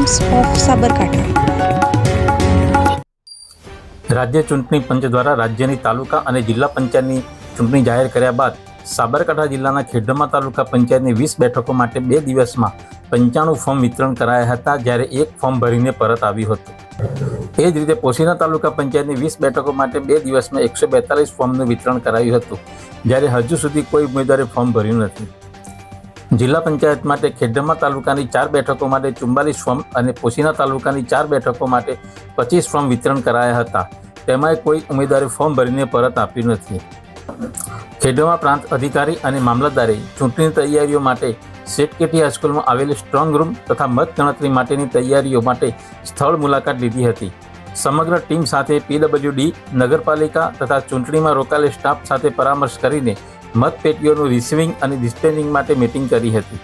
Times of Sabarkantha. રાજ્ય ચૂંટણી પંચ દ્વારા રાજ્યની તાલુકા અને જિલ્લા પંચાયતની ચૂંટણી જાહેર કર્યા બાદ સાબરકાંઠા જિલ્લાના ખેડબ્રહ્મા તાલુકા પંચાયતની 20 બેઠકો માટે 2 દિવસમાં 95 ફોર્મ વિતરણ કરાયા હતા, જ્યારે એક ફોર્મ ભરીને પરત આવ્યું હતું। એ જ રીતે પોશીના તાલુકા પંચાયતની 20 બેઠકો માટે 2 દિવસમાં 142 ફોર્મનું વિતરણ કરાયું હતું, જ્યારે હજુ સુધી કોઈ ઉમેદવારે ફોર્મ ભર્યું નથી। જિલ્લા પંચાયત માટે ખેડબ્રહ્મા તાલુકાની 4 બેઠકો માટે 44 ફોર્મ અને પોશીના તાલુકાની 4 બેઠકો માટે 25 ફોર્મ વિતરણ કરાયા હતા, તેમાંય કોઈ ઉમેદવારે ફોર્મ ભરીને પરત આપ્યું નથી। ખેડબ્રહ્મા પ્રાંત અધિકારી અને મામલતદારે ચૂંટણી તૈયારીઓ માટે શેઠકેટી હાઈસ્કૂલમાં આવેલી સ્ટ્રોંગ રૂમ તથા મતગણતરી માટેની તૈયારીઓ માટે સ્થળ મુલાકાત લીધી હતી। સમગ્ર ટીમ સાથે પીડબ્લ્યુડી, નગરપાલિકા તથા ચૂંટણીમાં રોકાયેલ સ્ટાફ સાથે પરામર્શ કરીને મતપેટીઓનું રિસીવિંગ અને ડિસ્પેચિંગ માટે મીટિંગ કરી હતી।